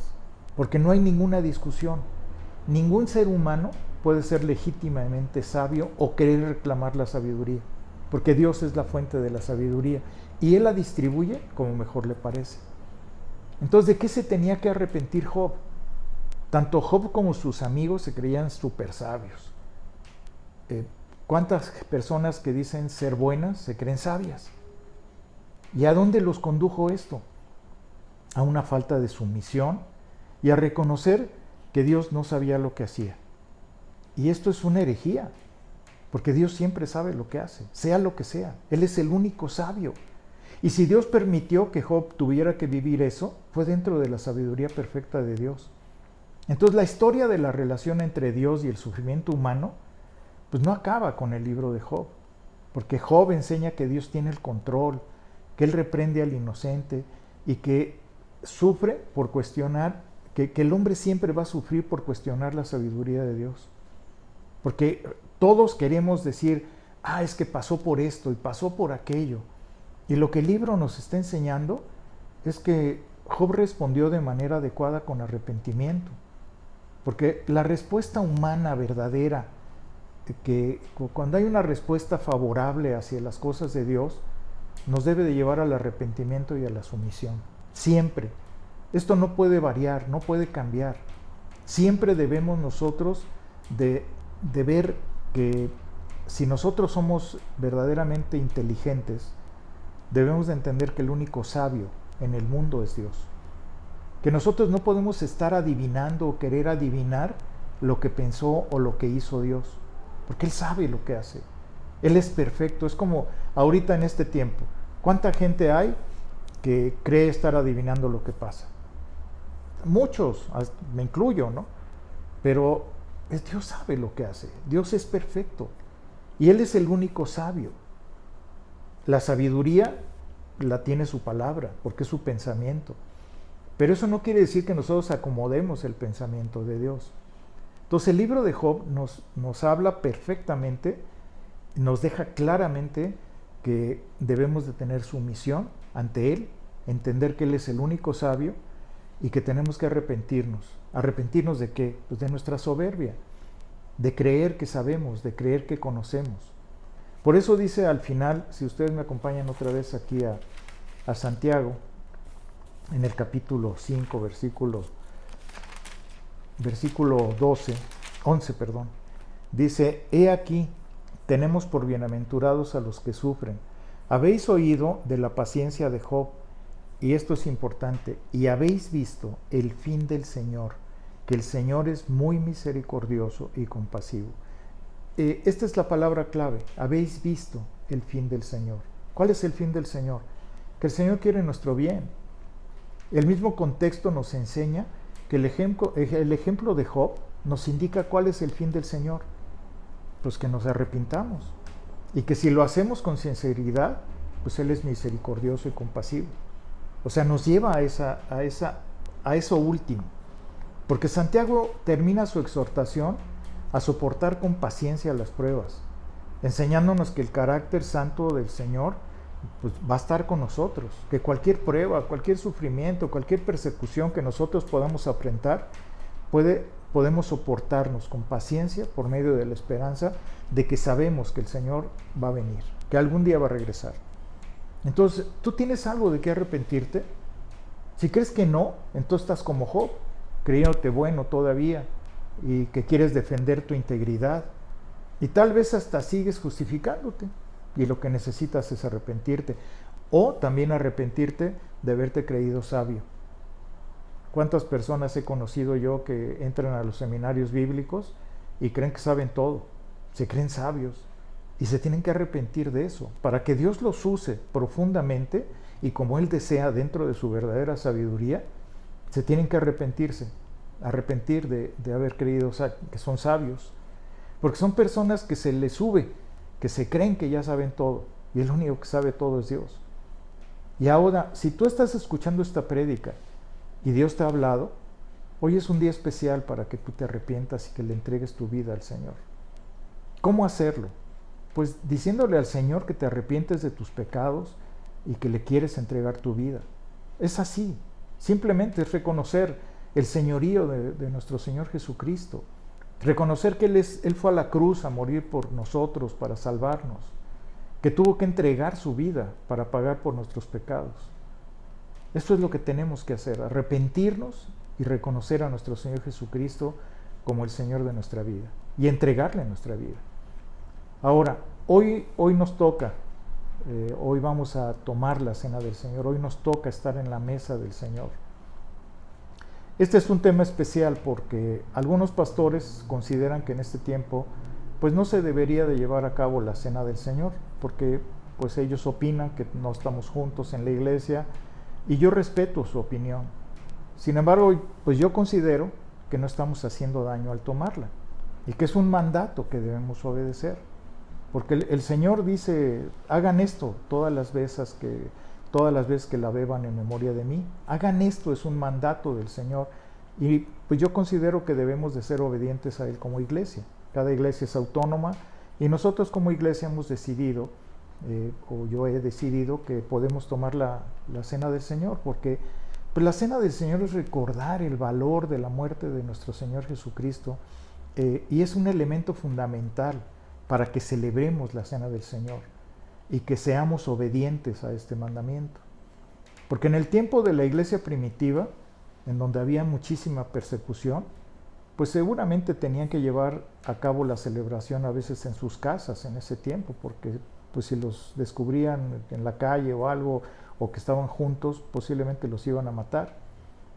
Speaker 1: Porque no hay ninguna discusión. Ningún ser humano puede ser legítimamente sabio o querer reclamar la sabiduría. Porque Dios es la fuente de la sabiduría. Y Él la distribuye como mejor le parece. Entonces, ¿de qué se tenía que arrepentir Job? Tanto Job como sus amigos se creían súper sabios. ¿Cuántas personas que dicen ser buenas se creen sabias? ¿Y a dónde los condujo esto? A una falta de sumisión y a reconocer que Dios no sabía lo que hacía. Y esto es una herejía, porque Dios siempre sabe lo que hace, sea lo que sea. Él es el único sabio. Y si Dios permitió que Job tuviera que vivir eso, fue dentro de la sabiduría perfecta de Dios. Entonces la historia de la relación entre Dios y el sufrimiento humano pues no acaba con el libro de Job, porque Job enseña que Dios tiene el control, que Él reprende al inocente y que sufre por cuestionar, que el hombre siempre va a sufrir por cuestionar la sabiduría de Dios. Porque todos queremos decir, es que pasó por esto y pasó por aquello. Y lo que el libro nos está enseñando es que Job respondió de manera adecuada con arrepentimiento. Porque la respuesta humana verdadera, que cuando hay una respuesta favorable hacia las cosas de Dios, nos debe de llevar al arrepentimiento y a la sumisión. Siempre. Esto no puede variar, no puede cambiar. Siempre debemos nosotros de ver que si nosotros somos verdaderamente inteligentes, debemos de entender que el único sabio en el mundo es Dios. Que nosotros no podemos estar adivinando o querer adivinar lo que pensó o lo que hizo Dios, porque Él sabe lo que hace. Él es perfecto. Es como ahorita en este tiempo. ¿Cuánta gente hay que cree estar adivinando lo que pasa? Muchos, me incluyo, ¿no? Pero Dios sabe lo que hace. Dios es perfecto. Y Él es el único sabio. La sabiduría la tiene su palabra, porque es su pensamiento. Pero eso no quiere decir que nosotros acomodemos el pensamiento de Dios. Entonces el libro de Job nos habla perfectamente, nos deja claramente que debemos de tener sumisión ante Él, entender que Él es el único sabio y que tenemos que arrepentirnos. ¿Arrepentirnos de qué? Pues de nuestra soberbia, de creer que sabemos, de creer que conocemos. Por eso dice al final, si ustedes me acompañan otra vez aquí a Santiago, en el capítulo 5, versículo 11, dice: He aquí, tenemos por bienaventurados a los que sufren. Habéis oído de la paciencia de Job, y esto es importante, y habéis visto el fin del Señor, que el Señor es muy misericordioso y compasivo. Esta es la palabra clave: habéis visto el fin del Señor. ¿Cuál es el fin del Señor? Que el Señor quiere nuestro bien. El mismo contexto nos enseña que el ejemplo de Job nos indica cuál es el fin del Señor. Pues que nos arrepintamos y que si lo hacemos con sinceridad, pues Él es misericordioso y compasivo. O sea, nos lleva a eso último. Porque Santiago termina su exhortación a soportar con paciencia las pruebas, enseñándonos que el carácter santo del Señor pues va a estar con nosotros, que cualquier prueba, cualquier sufrimiento, cualquier persecución que nosotros podamos afrontar, podemos soportarnos con paciencia por medio de la esperanza de que sabemos que el Señor va a venir, que algún día va a regresar. Entonces, ¿tú tienes algo de qué arrepentirte? Si crees que no, entonces estás como Job, creyéndote bueno todavía y que quieres defender tu integridad, y tal vez hasta sigues justificándote. Y lo que necesitas es arrepentirte. O también arrepentirte de haberte creído sabio. ¿Cuántas personas he conocido yo que entran a los seminarios bíblicos y creen que saben todo? Se creen sabios. Y se tienen que arrepentir de eso. Para que Dios los use profundamente y como Él desea dentro de su verdadera sabiduría, se tienen que arrepentir de haber creído que son sabios. Porque son personas que se les sube, que se creen que ya saben todo, y el único que sabe todo es Dios. Y ahora, si tú estás escuchando esta prédica y Dios te ha hablado, hoy es un día especial para que tú te arrepientas y que le entregues tu vida al Señor. ¿Cómo hacerlo? Pues diciéndole al Señor que te arrepientes de tus pecados y que le quieres entregar tu vida. Es así, simplemente es reconocer el señorío de nuestro Señor Jesucristo. Reconocer que Él fue a la cruz a morir por nosotros para salvarnos, que tuvo que entregar su vida para pagar por nuestros pecados. Esto es lo que tenemos que hacer: arrepentirnos y reconocer a nuestro Señor Jesucristo como el Señor de nuestra vida y entregarle nuestra vida. Ahora, hoy nos toca, hoy vamos a tomar la cena del Señor, hoy nos toca estar en la mesa del Señor. Este es un tema especial porque algunos pastores consideran que en este tiempo pues no se debería de llevar a cabo la cena del Señor, porque pues ellos opinan que no estamos juntos en la iglesia, y yo respeto su opinión. Sin embargo, pues yo considero que no estamos haciendo daño al tomarla y que es un mandato que debemos obedecer, porque el Señor dice: hagan esto todas las veces que la beban en memoria de mí. Hagan esto, es un mandato del Señor. Y pues yo considero que debemos de ser obedientes a Él como iglesia. Cada iglesia es autónoma y nosotros como iglesia hemos decidido, o yo he decidido, que podemos tomar la cena del Señor, porque Pues la cena del Señor es recordar el valor de la muerte de nuestro Señor Jesucristo, y es un elemento fundamental para que celebremos la cena del Señor y que seamos obedientes a este mandamiento. Porque en el tiempo de la iglesia primitiva, en donde había muchísima persecución, pues seguramente tenían que llevar a cabo la celebración a veces en sus casas en ese tiempo, porque pues si los descubrían en la calle o algo, o que estaban juntos, posiblemente los iban a matar.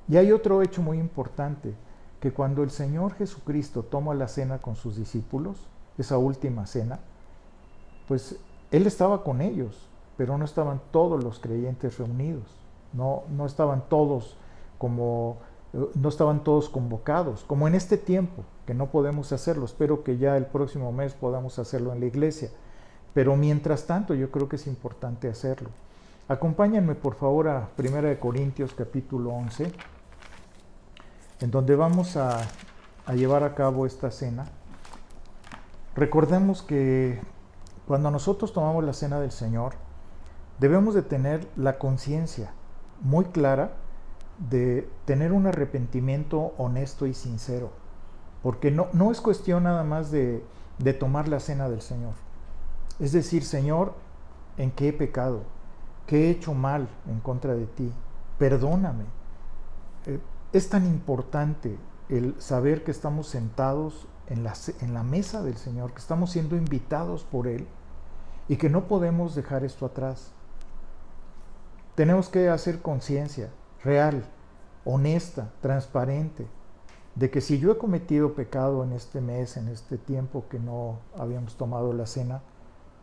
Speaker 1: Y hay otro hecho muy importante, que cuando el Señor Jesucristo toma la cena con sus discípulos, esa última cena, pues Él estaba con ellos, pero no estaban todos los creyentes reunidos, no estaban todos no estaban todos convocados, como en este tiempo, que no podemos hacerlo. Espero que ya el próximo mes podamos hacerlo en la iglesia, pero mientras tanto yo creo que es importante hacerlo. Acompáñenme por favor a 1 Corintios capítulo 11, en donde vamos a llevar a cabo esta cena. Recordemos que cuando nosotros tomamos la cena del Señor, debemos de tener la conciencia muy clara de tener un arrepentimiento honesto y sincero, porque no es cuestión nada más de tomar la cena del Señor. Es decir, Señor, ¿en qué he pecado? ¿Qué he hecho mal en contra de ti? Perdóname. Es tan importante el saber que estamos sentados en la mesa del Señor, que estamos siendo invitados por Él y que no podemos dejar esto atrás. Tenemos que hacer conciencia real, honesta, transparente, de que si yo he cometido pecado en este mes, en este tiempo que no habíamos tomado la cena,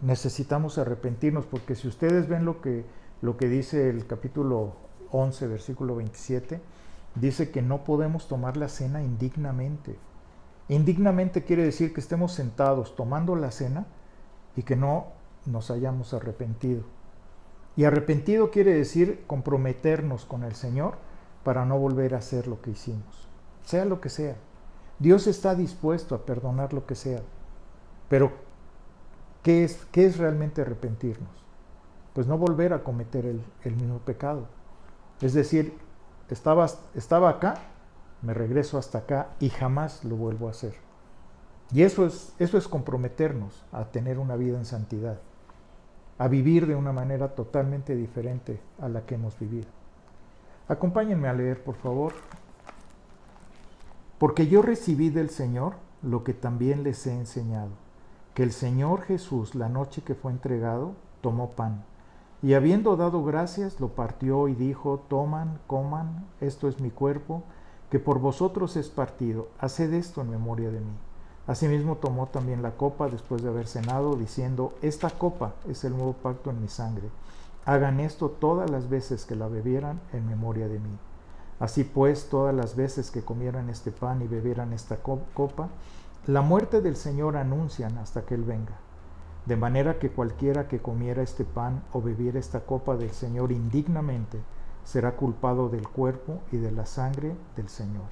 Speaker 1: necesitamos arrepentirnos, porque si ustedes ven lo que dice el capítulo 11, versículo 27, dice que no podemos tomar la cena indignamente. Indignamente quiere decir que estemos sentados tomando la cena y que no nos hayamos arrepentido. Y arrepentido quiere decir comprometernos con el Señor para no volver a hacer lo que hicimos, sea lo que sea. Dios está dispuesto a perdonar lo que sea, pero ¿qué es realmente arrepentirnos? Pues no volver a cometer el mismo pecado. Es decir, estaba acá, me regreso hasta acá y jamás lo vuelvo a hacer. Y eso es comprometernos a tener una vida en santidad, a vivir de una manera totalmente diferente a la que hemos vivido. Acompáñenme a leer, por favor. Porque yo recibí del Señor lo que también les he enseñado, que el Señor Jesús, la noche que fue entregado, tomó pan, y habiendo dado gracias, lo partió y dijo: toman, coman, esto es mi cuerpo, que por vosotros es partido, haced esto en memoria de mí. Asimismo tomó también la copa después de haber cenado, diciendo: esta copa es el nuevo pacto en mi sangre. Hagan esto todas las veces que la bebieran en memoria de mí. Así pues, todas las veces que comieran este pan y bebieran esta copa, la muerte del Señor anuncian hasta que Él venga. De manera que cualquiera que comiera este pan o bebiera esta copa del Señor indignamente, será culpado del cuerpo y de la sangre del Señor.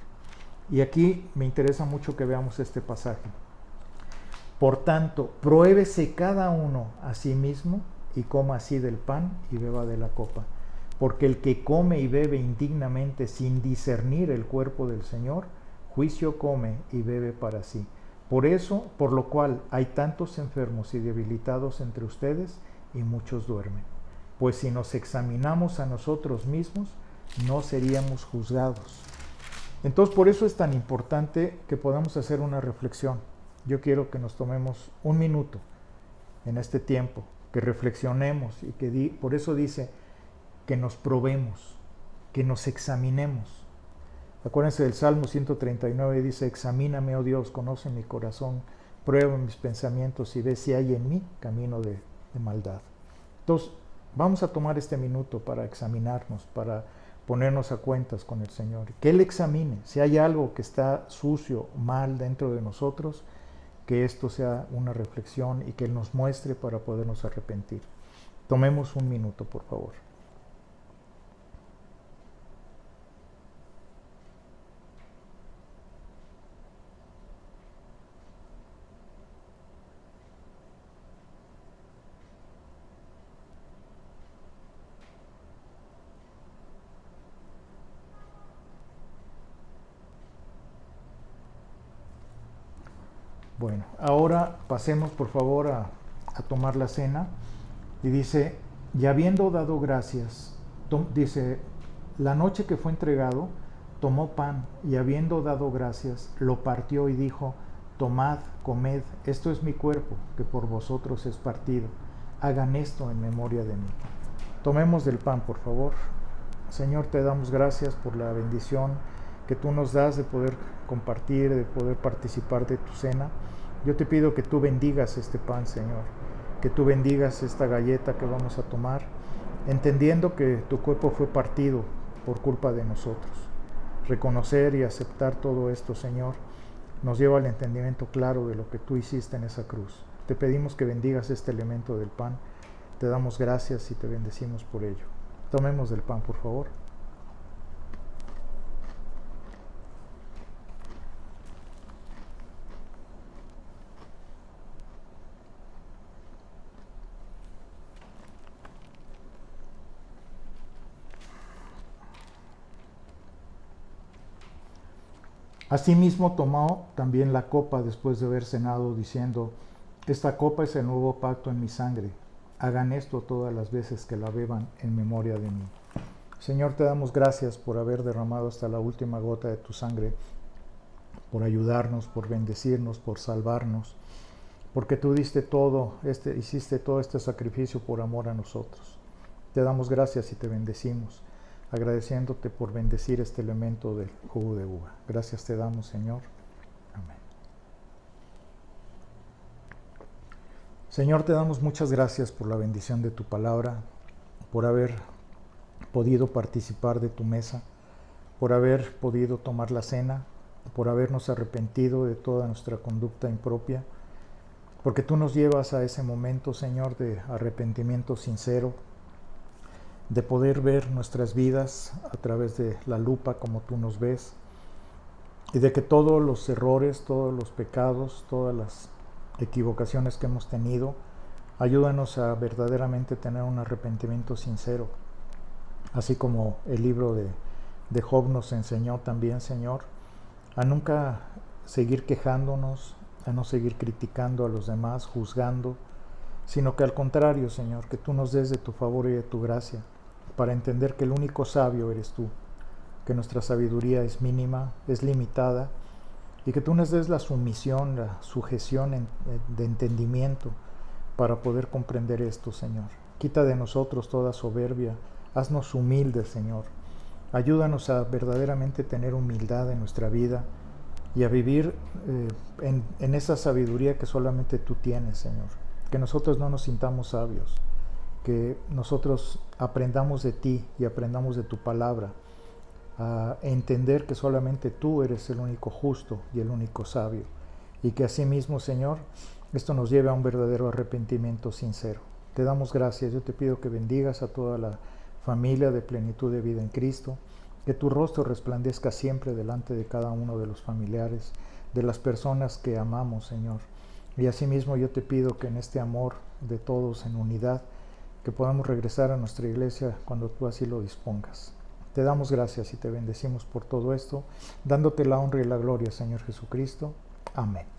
Speaker 1: Y aquí me interesa mucho que veamos este pasaje. Por tanto, pruébese cada uno a sí mismo y coma así del pan y beba de la copa. Porque el que come y bebe indignamente sin discernir el cuerpo del Señor, juicio come y bebe para sí. Por lo cual hay tantos enfermos y debilitados entre ustedes y muchos duermen. Pues si nos examinamos a nosotros mismos, no seríamos juzgados. Entonces, por eso es tan importante que podamos hacer una reflexión. Yo quiero que nos tomemos un minuto en este tiempo, que reflexionemos y que por eso dice que nos probemos, que nos examinemos. Acuérdense del Salmo 139, dice: examíname, oh Dios, conoce mi corazón, prueba mis pensamientos y ve si hay en mí camino de maldad. Entonces, vamos a tomar este minuto para examinarnos, para ponernos a cuentas con el Señor. Que Él examine si hay algo que está sucio, mal dentro de nosotros, que esto sea una reflexión y que Él nos muestre para podernos arrepentir. Tomemos un minuto, por favor. Bueno, ahora pasemos por favor a tomar la cena. Y dice, y habiendo dado gracias, dice, la noche que fue entregado, tomó pan y habiendo dado gracias, lo partió y dijo, tomad, comed, esto es mi cuerpo, que por vosotros es partido. Hagan esto en memoria de mí. Tomemos del pan, por favor. Señor, te damos gracias por la bendición que tú nos das de poder compartir, de poder participar de tu cena. Yo te pido que tú bendigas este pan, Señor, que tú bendigas esta galleta que vamos a tomar, entendiendo que tu cuerpo fue partido por culpa de nosotros. Reconocer y aceptar todo esto, Señor, nos lleva al entendimiento claro de lo que tú hiciste en esa cruz. Te pedimos que bendigas este elemento del pan. Te damos gracias y te bendecimos por ello. Tomemos del pan, por favor. Asimismo tomó también la copa después de haber cenado, diciendo, esta copa es el nuevo pacto en mi sangre. Hagan esto todas las veces que la beban en memoria de mí. Señor, te damos gracias por haber derramado hasta la última gota de tu sangre, por ayudarnos, por bendecirnos, por salvarnos, porque tú hiciste todo este sacrificio por amor a nosotros. Te damos gracias y te bendecimos, agradeciéndote por bendecir este elemento del jugo de uva. Gracias te damos, Señor. Amén. Señor, te damos muchas gracias por la bendición de tu palabra, por haber podido participar de tu mesa, por haber podido tomar la cena, por habernos arrepentido de toda nuestra conducta impropia, porque tú nos llevas a ese momento, Señor, de arrepentimiento sincero, de poder ver nuestras vidas a través de la lupa como tú nos ves, y de que todos los errores, todos los pecados, todas las equivocaciones que hemos tenido, ayúdanos a verdaderamente tener un arrepentimiento sincero, así como el libro de Job nos enseñó también, Señor, a nunca seguir quejándonos, a no seguir criticando a los demás, juzgando, sino que al contrario, Señor, que tú nos des de tu favor y de tu gracia, para entender que el único sabio eres tú, que nuestra sabiduría es mínima, es limitada, y que tú nos des la sumisión, la sujeción de entendimiento para poder comprender esto, Señor. Quita de nosotros toda soberbia, haznos humildes, Señor. Ayúdanos a verdaderamente tener humildad en nuestra vida y a vivir en esa sabiduría que solamente tú tienes, Señor. Que nosotros no nos sintamos sabios, que nosotros aprendamos de ti y aprendamos de tu palabra, a entender que solamente tú eres el único justo y el único sabio, y que asimismo, Señor, esto nos lleve a un verdadero arrepentimiento sincero. Te damos gracias. Yo te pido que bendigas a toda la familia de Plenitud de Vida en Cristo, que tu rostro resplandezca siempre delante de cada uno de los familiares, de las personas que amamos, Señor. Y asimismo yo te pido que en este amor de todos en unidad, que podamos regresar a nuestra iglesia cuando tú así lo dispongas. Te damos gracias y te bendecimos por todo esto, dándote la honra y la gloria, Señor Jesucristo. Amén.